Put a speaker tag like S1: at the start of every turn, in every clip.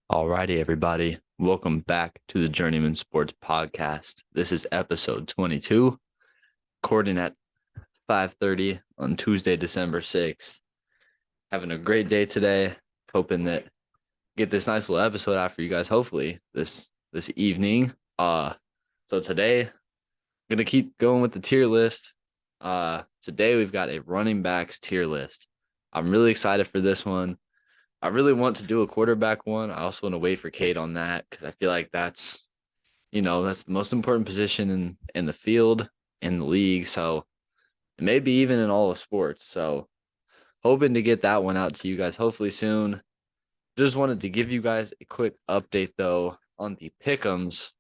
S1: Alrighty, everybody. Welcome back to the Journeyman Sports Podcast. This is episode 22, recording at 5:30 on Tuesday, December 6th. Having a great day today. Hoping that get this nice little episode out for you guys, hopefully, this evening. So today, I'm gonna keep going with the tier list. Today we've got a running backs tier list. I'm really excited for this one. I really want to do a quarterback one. I also want to wait for Kate on that because I feel like that's the most important position in the field, in the league. So maybe even in all of sports. So hoping to get that one out to you guys hopefully soon. Just wanted to give you guys a quick update though on the pick'ems.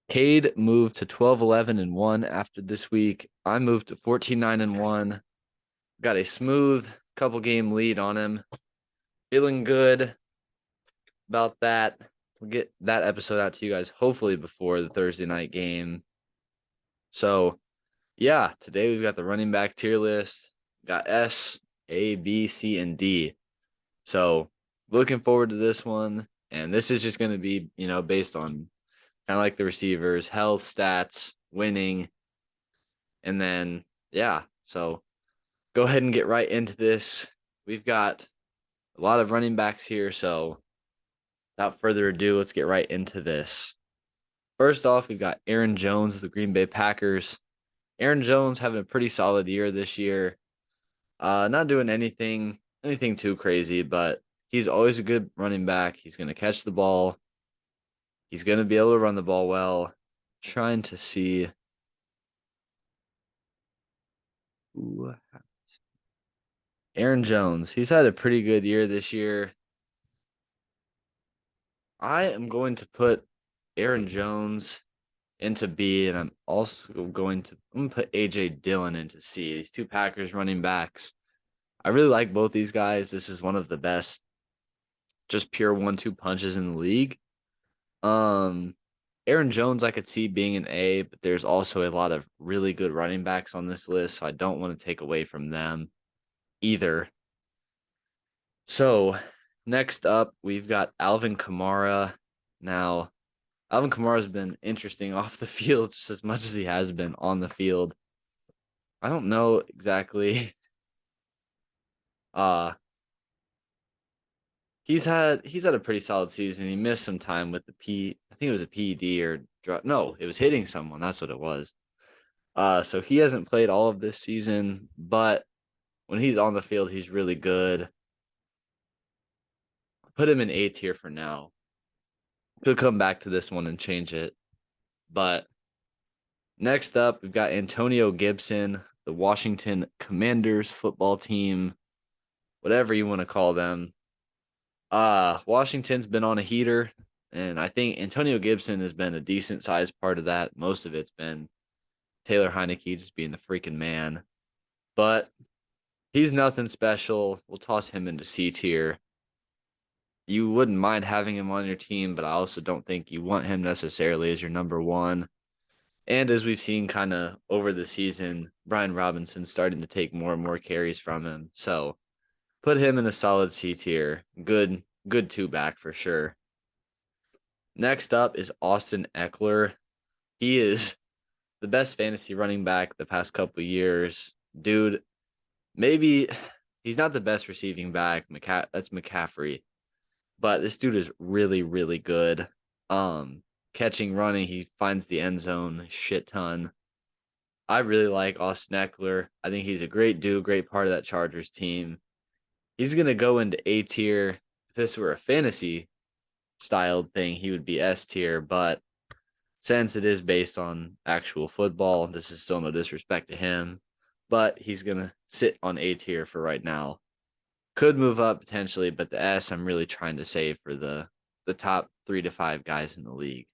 S1: Cade moved to 12-11-1 after this week. I moved to 14-9-1. Got a smooth couple game lead on him. Feeling good about that. We'll get that episode out to you guys hopefully before the Thursday night game. So, yeah, today we've got the running back tier list. Got S, A, B, C, and D. So, looking forward to this one. And this is just going to be, based on kind of like the receivers, health, stats, winning. And then, yeah, so go ahead and get right into this. We've got a lot of running backs here. So, without further ado, let's get right into this. First off, we've got Aaron Jones of the Green Bay Packers. Aaron Jones having a pretty solid year this year. Not doing anything too crazy, but he's always a good running back. He's going to catch the ball. He's going to be able to run the ball well. Trying to see who Aaron Jones. He's had a pretty good year this year. I am going to put Aaron Jones into B, and I'm also I'm gonna put AJ Dillon into C. These two Packers running backs. I really like both these guys. This is one of the best, just pure 1-2 punches in the league. Um, Aaron Jones, I could see being an A, but there's also a lot of really good running backs on this list, so I don't want to take away from them either. So, next up, we've got Alvin Kamara. Now, Alvin Kamara's been interesting off the field just as much as he has been on the field. I don't know exactly. Uh, he's had a pretty solid season. He missed some time with I think it was a PED or no, it was hitting someone. That's what it was. So he hasn't played all of this season, but when he's on the field, he's really good. Put him in A tier for now. Could come back to this one and change it. But next up, we've got Antonio Gibson, the Washington Commanders football team, whatever you want to call them. Washington's been on a heater, and I think Antonio Gibson has been a decent sized part of that. Most of it's been Taylor Heineke just being the freaking man. But he's nothing special. We'll toss him into C tier. You wouldn't mind having him on your team, but I also don't think you want him necessarily as your number one. And as we've seen kind of over the season, Brian Robinson starting to take more and more carries from him. So put him in a solid C tier. Good two back for sure. Next up is Austin Eckler. He is the best fantasy running back the past couple years. Dude, maybe he's not the best receiving back. That's McCaffrey. But this dude is really, really good. Catching, running, he finds the end zone a shit ton. I really like Austin Eckler. I think he's a great dude, great part of that Chargers team. He's gonna go into A tier. If this were a fantasy styled thing, he would be S tier, but since it is based on actual football, this is still no disrespect to him, but he's going to sit on A tier for right now. Could move up potentially, but the S I'm really trying to save for the top 3 to 5 guys in the league.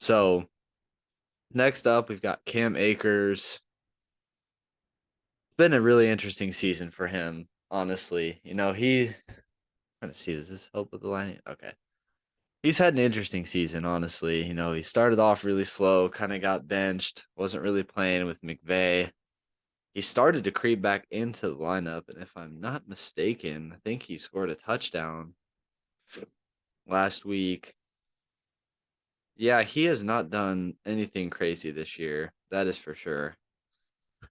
S1: So, next up, we've got Cam Akers. Been a really interesting season for him, honestly. Trying to see, does this help with the line? Okay. He's had an interesting season, honestly. He started off really slow, kind of got benched, wasn't really playing with McVay. He started to creep back into the lineup, and if I'm not mistaken, I think he scored a touchdown last week. Yeah, he has not done anything crazy this year. That is for sure.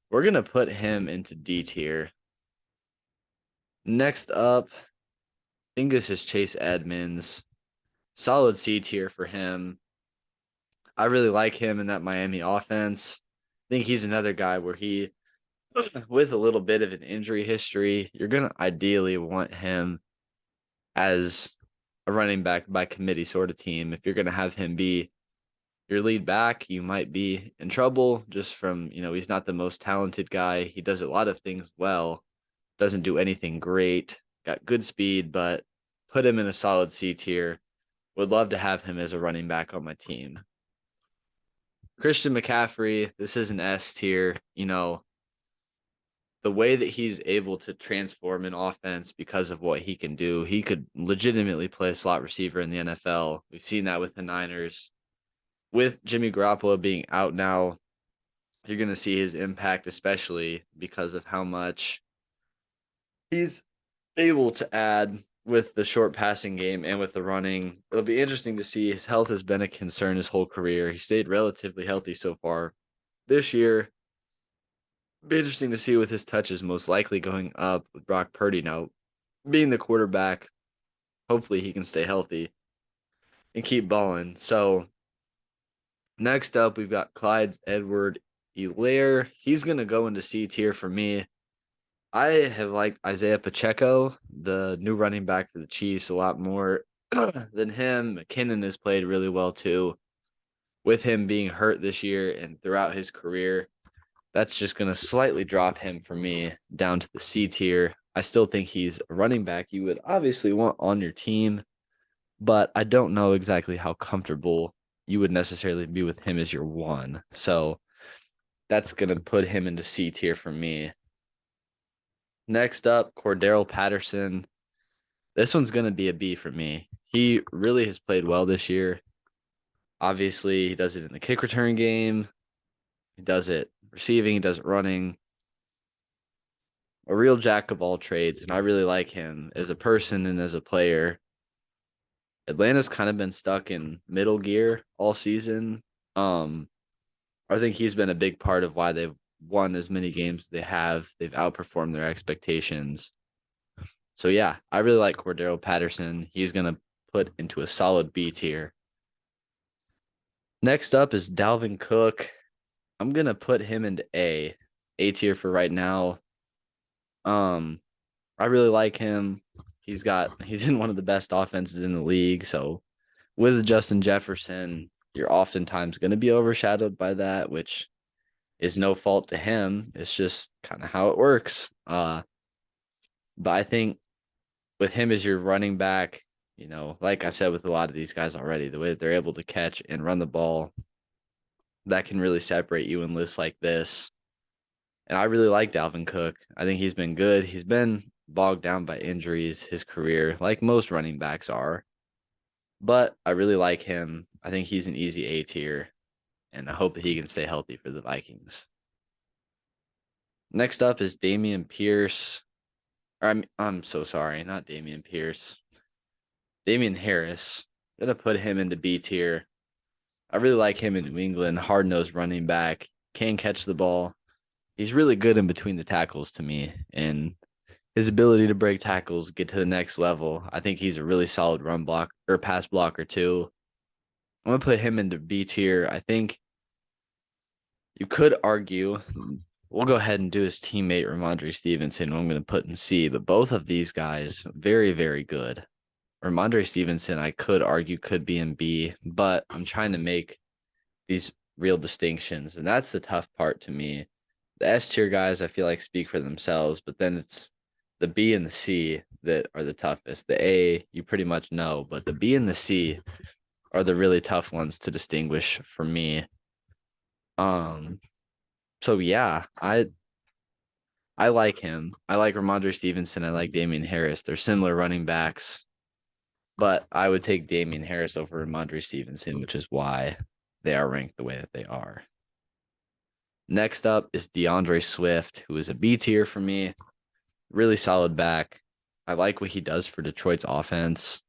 S1: We're going to put him into D tier. Next up, I think this is Chase Edmonds. Solid C tier for him. I really like him in that Miami offense. I think he's another guy where he, with a little bit of an injury history, you're going to ideally want him as a running back by committee sort of team. If you're going to have him be your lead back, you might be in trouble just from, he's not the most talented guy. He does a lot of things well, doesn't do anything great, got good speed, but put him in a solid C tier. Would love to have him as a running back on my team. Christian McCaffrey, this is an S tier. The way that he's able to transform an offense because of what he can do, he could legitimately play a slot receiver in the NFL. We've seen that with the Niners. With Jimmy Garoppolo being out now, you're going to see his impact, especially because of how much he's able to add with the short passing game and with the running. It'll be interesting to see. His health has been a concern his whole career. He stayed relatively healthy so far this year. Be interesting to see with his touches most likely going up with Brock Purdy now being the quarterback. Hopefully he can stay healthy and keep balling. So next up, we've got Clyde Edwards-Helaire. He's going to go into C tier for me. I have liked Isaiah Pacheco, the new running back for the Chiefs, a lot more than him. McKinnon has played really well too. With him being hurt this year and throughout his career, that's just going to slightly drop him for me down to the C tier. I still think he's a running back you would obviously want on your team, but I don't know exactly how comfortable you would necessarily be with him as your one. So that's going to put him into C tier for me. Next up, Cordero Patterson. This one's going to be a B for me. He really has played well this year. Obviously, he does it in the kick return game. He does it receiving. He does it running. A real jack of all trades, and I really like him as a person and as a player. Atlanta's kind of been stuck in middle gear all season. I think he's been a big part of why they've won as many games as they have. They've outperformed their expectations. So yeah, I really like Cordero Patterson. He's going to put into a solid B tier. Next up is Dalvin Cook. I'm going to put him into A tier for right now. I really like him. He's in one of the best offenses in the league. So with Justin Jefferson, you're oftentimes going to be overshadowed by that, which is no fault to him. It's just kind of how it works. But I think with him as your running back, like I've said with a lot of these guys already, the way that they're able to catch and run the ball, that can really separate you in lists like this. And I really like Dalvin Cook. I think he's been good. He's been bogged down by injuries his career, like most running backs are. But I really like him. I think he's an easy A tier, and I hope that he can stay healthy for the Vikings. Next up is Dameon Pierce. I'm so sorry, not Dameon Pierce. Damian Harris. I'm gonna put him into B tier. I really like him in New England. Hard-nosed running back, can catch the ball. He's really good in between the tackles to me, and his ability to break tackles, get to the next level. I think he's a really solid run block or pass blocker too. I'm gonna put him into B tier. I think you could argue. We'll go ahead and do his teammate Ramondre Stevenson, who I'm going to put in C. But both of these guys, very, very good. Ramondre Stevenson, I could argue, could be in B, but I'm trying to make these real distinctions, and that's the tough part to me. The S tier guys, I feel like, speak for themselves, but then it's the B and the C that are the toughest. The A, you pretty much know, but the B and the C are the really tough ones to distinguish for me. So yeah, I like him. I like Ramondre Stevenson. I like Damian Harris. They're similar running backs, but I would take Damian Harris over Ramondre Stevenson, which is why they are ranked the way that they are. Next up is DeAndre Swift, who is a B tier for me. Really solid back. I like what he does for Detroit's offense.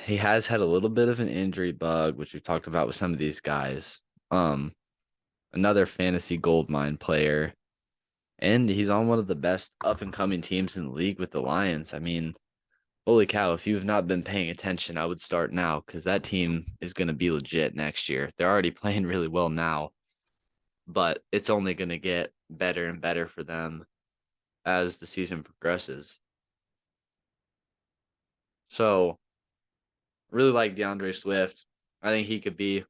S1: He has had a little bit of an injury bug, which we've talked about with some of these guys. Um, Another fantasy goldmine player, and he's on one of the best up and coming teams in the league with the Lions. I mean, holy cow, if you've not been paying attention, I would start now because that team is going to be legit next year. They're already playing really well now, but it's only going to get better and better for them as the season progresses. So, really like DeAndre Swift. I think he could be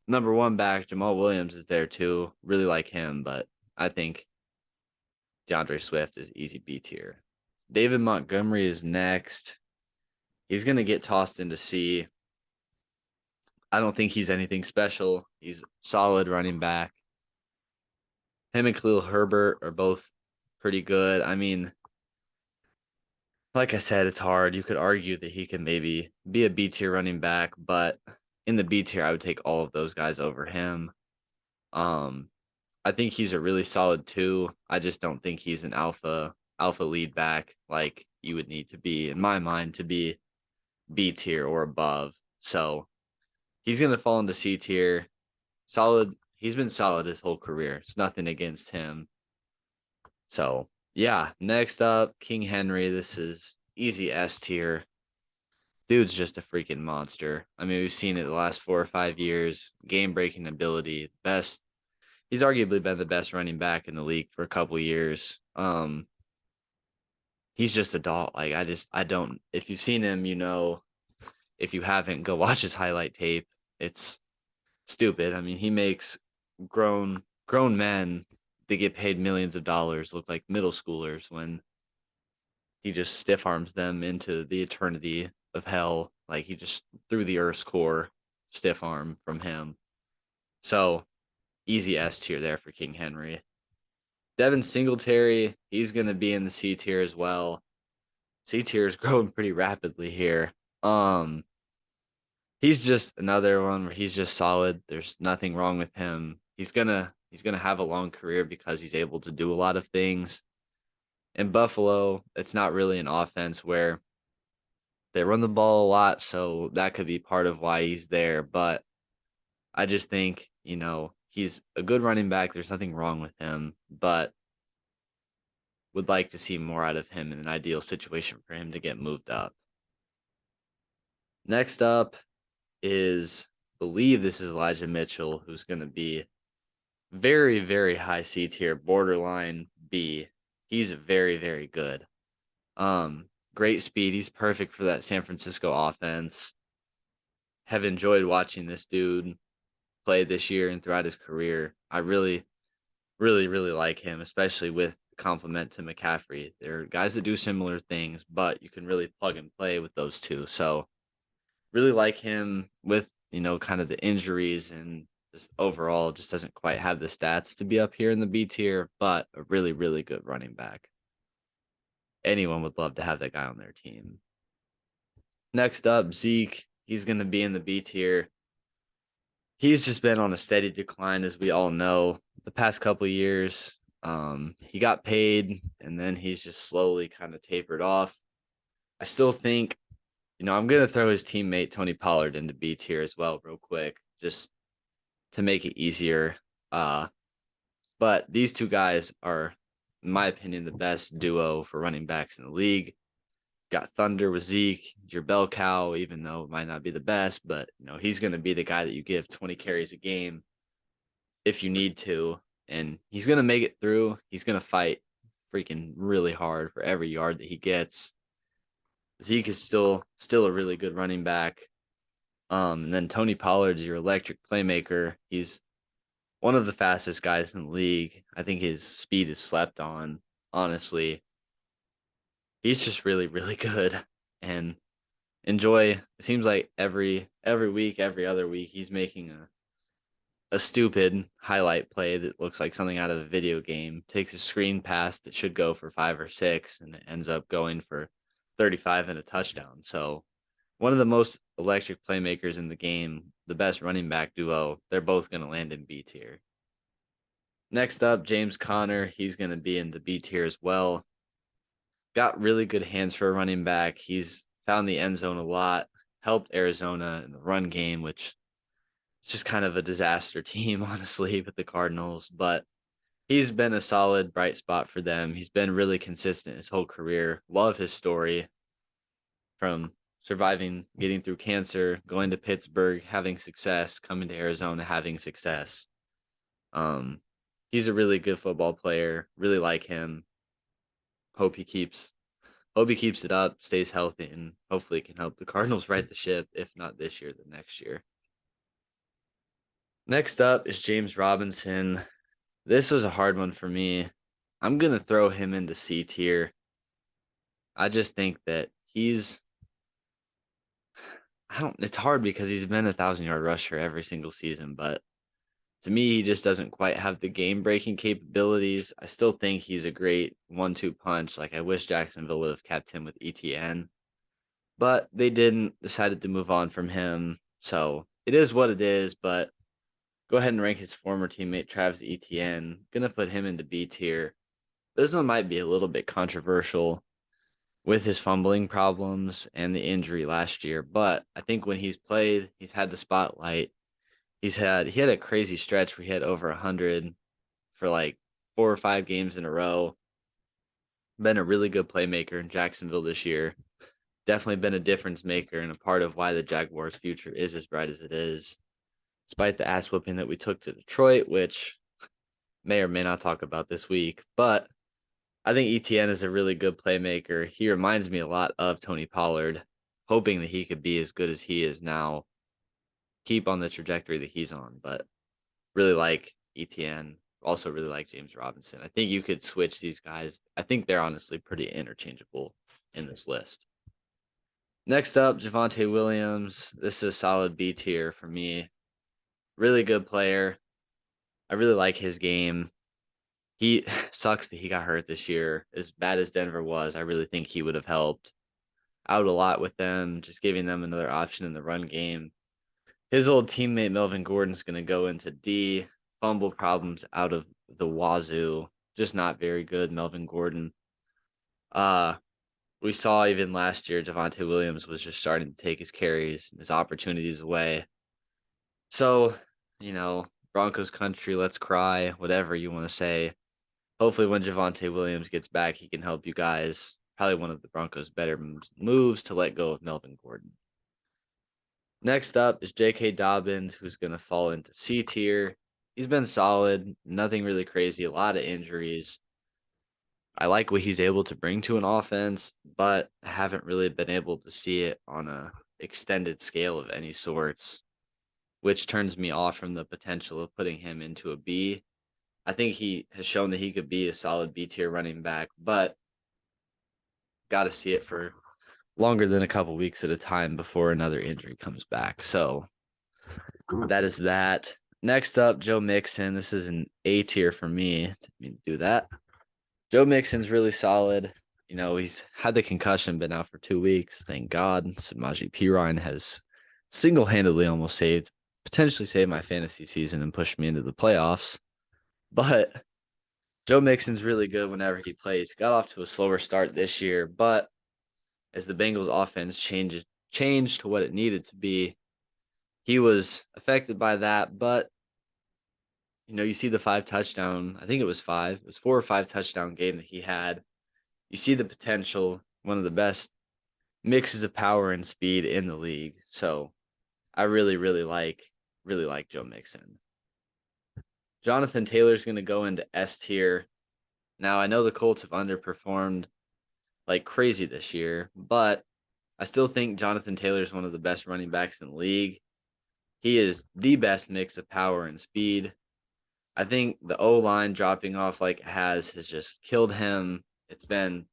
S1: number one back. Jamal Williams is there too. Really like him, but I think DeAndre Swift is easy B tier. David Montgomery is next. He's going to get tossed into C. I don't think he's anything special. He's solid running back. Him and Khalil Herbert are both pretty good. I mean, like I said, it's hard. You could argue that he can maybe be a B tier running back, but in the B tier, I would take all of those guys over him. Um, I think he's a really solid two. I just don't think he's an alpha lead back like you would need to be in my mind to be B tier or above. So he's gonna fall into C tier. Solid. He's been solid his whole career. It's nothing against him. So yeah, next up, King Henry. This is easy S tier. Dude's just a freaking monster. I mean, we've seen it the last 4 or 5 years. Game breaking ability, best. He's arguably been the best running back in the league for a couple years. He's just a doll. Like I don't. If you've seen him, you know. If you haven't, go watch his highlight tape. It's stupid. I mean, he makes grown men that get paid millions of dollars look like middle schoolers when he just stiff arms them into the eternity of hell. Like he just threw the Earth's core stiff arm from him. So easy S tier there for King Henry. Devin Singletary, he's gonna be in the C tier as well. C tier is growing pretty rapidly here. Um, he's just another one where he's just solid. There's nothing wrong with him. He's gonna have a long career because he's able to do a lot of things. In Buffalo, it's not really an offense where they run the ball a lot, so that could be part of why he's there. But I just think, he's a good running back. There's nothing wrong with him, but would like to see more out of him in an ideal situation for him to get moved up. Next up is, believe this is Elijah Mitchell, who's going to be very, very high C tier, borderline B. He's very, very good. Great speed. He's perfect for that San Francisco offense. Have enjoyed watching this dude play this year and throughout his career. I really, really, really like him, especially with the compliment to McCaffrey. They're guys that do similar things, but you can really plug and play with those two. So really like him with, kind of the injuries and just overall just doesn't quite have the stats to be up here in the B tier, but a really, really good running back. Anyone would love to have that guy on their team. Next up, Zeke. He's going to be in the B tier. He's just been on a steady decline, as we all know, the past couple years. He got paid, and then he's just slowly kind of tapered off. I still think, I'm going to throw his teammate Tony Pollard into B tier as well, real quick, just to make it easier. But these two guys are, in my opinion, the best duo for running backs in the league. Got Thunder with Zeke, your bell cow, even though it might not be the best, but he's going to be the guy that you give 20 carries a game if you need to, and he's going to make it through. He's going to fight freaking really hard for every yard that he gets. Zeke is still a really good running back. And then Tony Pollard's your electric playmaker. He's one of the fastest guys in the league. I think his speed is slept on, honestly. He's just really, really good. And enjoy. It seems like every week, every other week, he's making a stupid highlight play that looks like something out of a video game. Takes a screen pass that should go for 5 or 6, and it ends up going for 35 and a touchdown. So one of the most electric playmakers in the game, the best running back duo. They're both going to land in B tier. Next up, James Conner. He's going to be in the B tier as well. Got really good hands for a running back. He's found the end zone a lot. helped Arizona in the run game, which is just kind of a disaster team, honestly, with the Cardinals. But he's been a solid bright spot for them. He's been really consistent his whole career. Love his story from surviving, getting through cancer, going to Pittsburgh, having success, coming to Arizona, having success. Um, he's a really good football player. Really like him. Hope he keeps it up, stays healthy, and hopefully can help the Cardinals right the ship, if not this year, the next year. Next up is James Robinson. This was a hard one for me. I'm gonna throw him into C tier. I just think that it's hard because he's been 1,000-yard rusher every single season, but to me, he just doesn't quite have the game breaking capabilities. I still think he's a great 1-2 punch. Like, I wish Jacksonville would have kept him with ETN, but they didn't, decided to move on from him. So it is what it is, but go ahead and rank his former teammate Travis Etienne. Gonna put him into B tier. This one might be a little bit controversial with his fumbling problems and the injury last year, but I think when he's played, he's had the spotlight. He had a crazy stretch where he had over 100 for like 4 or 5 games in a row. Been a really good playmaker in Jacksonville this year. Definitely been a difference maker and a part of why the Jaguars' future is as bright as it is. Despite the ass whooping that we took to Detroit, which may or may not talk about this week, but I think ETN is a really good playmaker. He reminds me a lot of Tony Pollard, hoping that he could be as good as he is now, keep on the trajectory that he's on, but really like ETN. Also really like James Robinson. I think you could switch these guys. I think they're honestly pretty interchangeable in this list. Next up, Javonte Williams. This is a solid B tier for me. Really good player. I really like his game. He sucks that he got hurt this year. As bad as Denver was, I really think he would have helped out a lot with them, just giving them another option in the run game. His old teammate Melvin Gordon's going to go into D. Fumble problems out of the wazoo. Just not very good, Melvin Gordon. We saw even last year Javonte Williams was just starting to take his carries and his opportunities away. So, Broncos country, let's cry, whatever you want to say. Hopefully when Javonte Williams gets back, he can help you guys. Probably one of the Broncos' better moves to let go of Melvin Gordon. Next up is J.K. Dobbins, who's going to fall into C tier. He's been solid, nothing really crazy, a lot of injuries. I like what he's able to bring to an offense, but I haven't really been able to see it on a extended scale of any sorts, which turns me off from the potential of putting him into a B. I think he has shown that he could be a solid B tier running back, but got to see it for longer than a couple weeks at a time before another injury comes back. So that is that. Next up, Joe Mixon. This is an A tier for me. Didn't mean to do that. Joe Mixon's really solid. He's had the concussion, been out for 2 weeks. Thank God. Samaje Perine has single-handedly almost potentially saved my fantasy season and pushed me into the playoffs. But Joe Mixon's really good whenever he plays. Got off to a slower start this year, but as the Bengals offense changed to what it needed to be, he was affected by that. But, you see the 5 touchdown, I think it was 5. It was 4 or 5 touchdown game that he had. You see the potential, one of the best mixes of power and speed in the league. So I really, really like Joe Mixon. Jonathan Taylor's going to go into S tier. Now, I know the Colts have underperformed like crazy this year, but I still think Jonathan Taylor is one of the best running backs in the league. He is the best mix of power and speed. I think the O-line dropping off like it has just killed him. It's been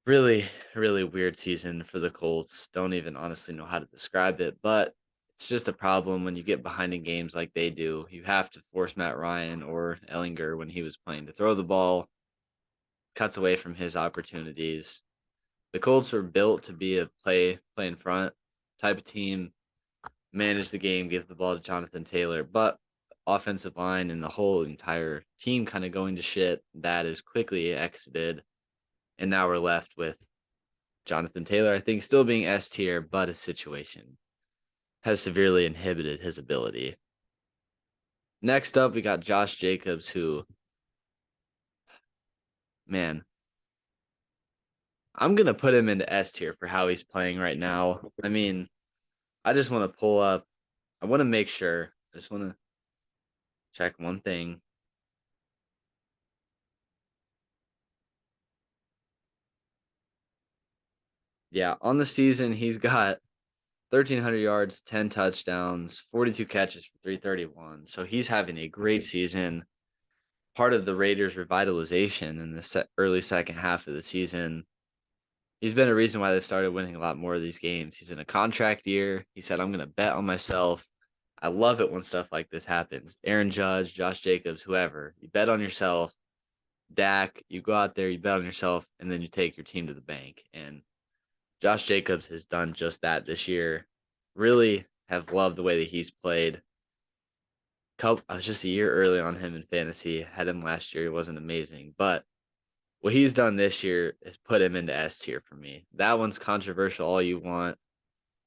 S1: really, really weird season for the Colts. Don't even honestly know how to describe it, but it's just a problem when you get behind in games like they do. You have to force Matt Ryan or Ellinger when he was playing to throw the ball. Cuts away from his opportunities. The Colts were built to be a play in front type of team, manage the game, give the ball to Jonathan Taylor, but offensive line and the whole entire team kind of going to shit. That is quickly exited, and now we're left with Jonathan Taylor, I think, still being S tier, but his situation has severely inhibited his ability. Next up, we got Josh Jacobs, who, man, I'm going to put him into S tier for how he's playing right now. I mean, I just want to pull up, I want to make sure, I just want to check one thing. Yeah, on the season, he's got 1,300 yards, 10 touchdowns, 42 catches for 331. So he's having a great season. Part of the Raiders' revitalization in the early second half of the season. He's been a reason why they've started winning a lot more of these games. He's in a contract year. He said, I'm going to bet on myself. I love it when stuff like this happens. Aaron Judge, Josh Jacobs, whoever. You bet on yourself. Dak, you go out there, you bet on yourself, and then you take your team to the bank. And Josh Jacobs has done just that this year. Really have loved the way that he's played. I was just a year early on him in fantasy. Had him last year. He wasn't amazing. But what he's done this year is put him into S tier for me. That one's controversial all you want.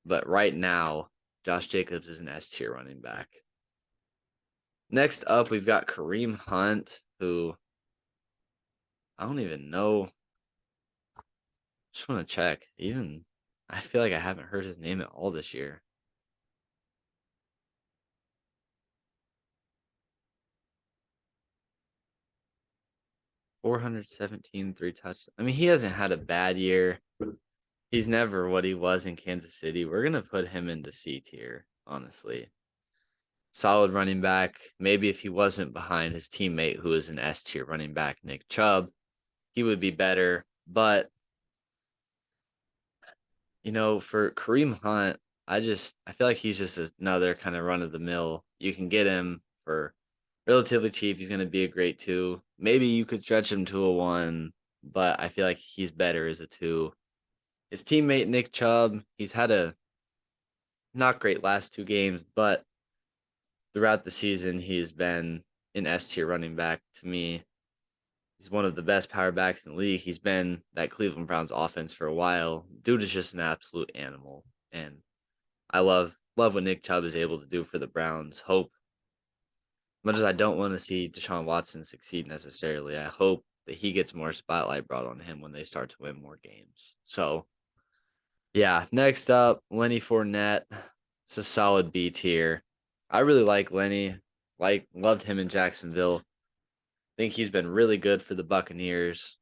S1: But right now, Josh Jacobs is an S tier running back. Next up, we've got Kareem Hunt, who I don't even know. Just want to check. I feel like I haven't heard his name at all this year. 417, 3 touchdowns. I mean, he hasn't had a bad year. He's never what he was in Kansas City. We're going to put him into C tier, honestly. Solid running back. Maybe if he wasn't behind his teammate, who is an S tier running back, Nick Chubb, he would be better. But, for Kareem Hunt, I feel like he's just another kind of run of the mill. You can get him for relatively cheap. He's going to be a great 2. Maybe you could stretch him to a 1, but I feel like he's better as a 2. His teammate, Nick Chubb, he's had a not great last 2 games, but throughout the season, he's been an S tier running back to me. He's one of the best power backs in the league. He's been that Cleveland Browns offense for a while. Dude is just an absolute animal. And I love what Nick Chubb is able to do for the Browns. Hope, much as I don't want to see Deshaun Watson succeed necessarily, I hope that he gets more spotlight brought on him when they start to win more games. So, yeah, next up, Lenny Fournette. It's a solid B tier. I really like Lenny. Loved him in Jacksonville. Think he's been really good for the Buccaneers.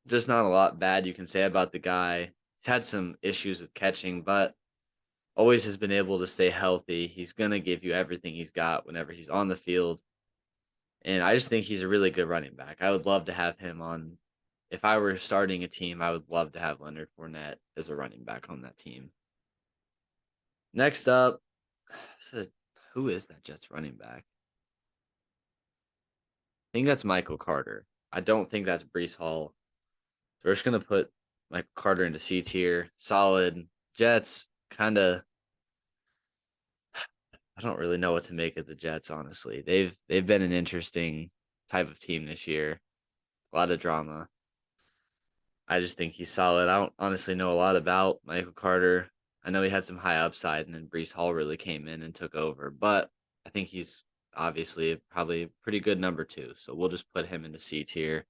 S1: Just not a lot bad you can say about the guy. He's had some issues with catching, but always has been able to stay healthy. He's going to give you everything he's got whenever he's on the field. And I just think he's a really good running back. I would love to have him on. If I were starting a team, I would love to have Leonard Fournette as a running back on that team. Next up, who is that Jets running back? I think that's Michael Carter. I don't think that's Breece Hall. So we're just going to put Michael Carter into C tier. Solid. Jets, kind of, I don't really know what to make of the Jets, honestly. They've been an interesting type of team this year. A lot of drama. I just think he's solid. I don't honestly know a lot about Michael Carter. I know he had some high upside, and then Breece Hall really came in and took over. But I think he's obviously probably a pretty good number 2. So we'll just put him into C tier.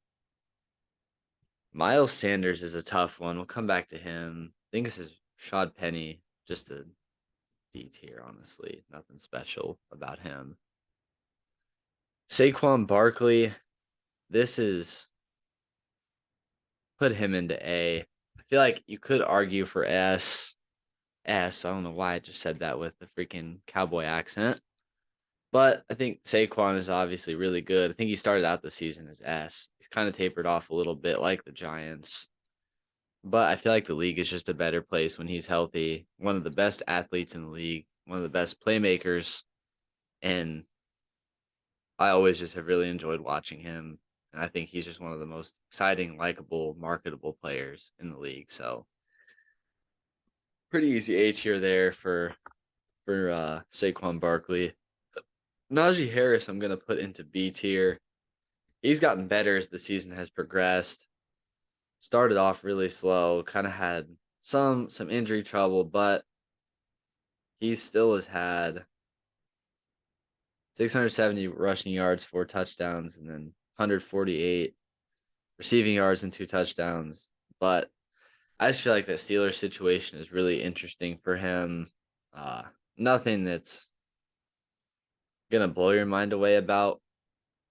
S1: Miles Sanders is a tough one. We'll come back to him. I think this is Rashad Penny, just a D tier, honestly. Nothing special about him. Saquon Barkley, this is put him into A. I feel like you could argue for S. I don't know why I just said that with the freaking cowboy accent. But I think Saquon is obviously really good. I think he started out the season as S. He's kind of tapered off a little bit like the Giants. But I feel like the league is just a better place when he's healthy. One of the best athletes in the league, one of the best playmakers. And I always just have really enjoyed watching him. And I think he's just one of the most exciting, likable, marketable players in the league. So pretty easy A tier there for Saquon Barkley. Najee Harris, I'm gonna put into B tier. He's gotten better as the season has progressed. started off really slow, kind of had some injury trouble, but he still has had 670 rushing yards, 4 touchdowns, and then 148 receiving yards and 2 touchdowns. But I just feel like the Steelers situation is really interesting for him. Uh, Nothing that's gonna blow your mind away about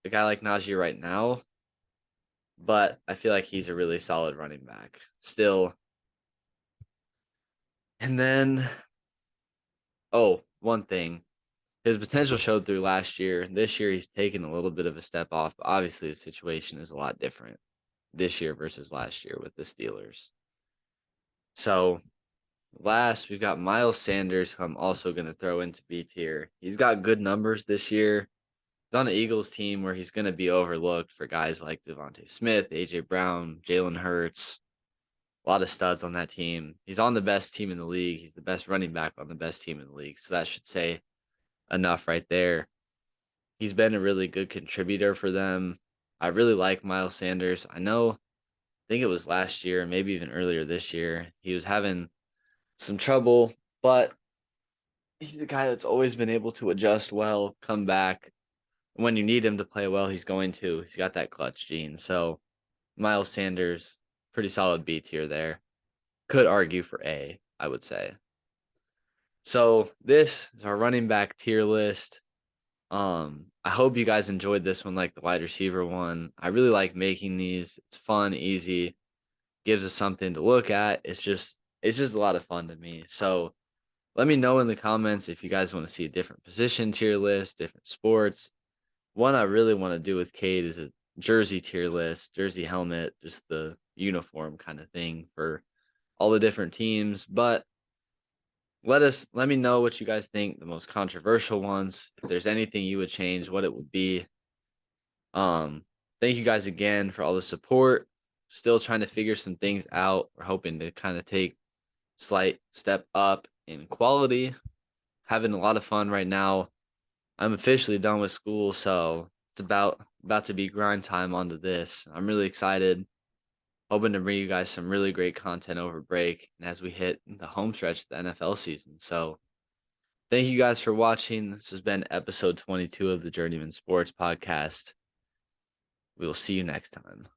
S1: a guy like Najee right now, but I feel like he's a really solid running back still. And then, oh, one thing. His potential showed through last year. This year, he's taken a little bit of a step off, but obviously the situation is a lot different this year versus last year with the Steelers. So, last, we've got Miles Sanders, who I'm also going to throw into B tier. He's got good numbers this year. He's on an Eagles team where he's going to be overlooked for guys like Devontae Smith, A.J. Brown, Jalen Hurts. A lot of studs on that team. He's on the best team in the league. He's the best running back on the best team in the league. So that should say enough right there. He's been a really good contributor for them. I really like Miles Sanders. I think it was last year, maybe even earlier this year, he was having some trouble, but he's a guy that's always been able to adjust well, come back. When you need him to play well, he's going to. He's got that clutch gene. So Miles Sanders, pretty solid B tier there. Could argue for A, I would say. So this is our running back tier list. I hope you guys enjoyed this one like the wide receiver one. I really like making these. It's fun, easy, gives us something to look at. It's just a lot of fun to me. So let me know in the comments if you guys want to see a different position tier list, different sports. One I really want to do with Cade is a jersey tier list, jersey helmet, just the uniform kind of thing for all the different teams. But let me know what you guys think, the most controversial ones. If there's anything you would change, what it would be. Um, Thank you guys again for all the support. Still trying to figure some things out. We're hoping to kind of take slight step up in quality. Having a lot of fun right now. I'm officially done with school, so it's about to be grind time onto this. I'm really excited. Hoping to bring you guys some really great content over break and as we hit the home stretch of the NFL season. So thank you guys for watching. This has been episode 22 of the Journeyman Sports Podcast. We will see you next time.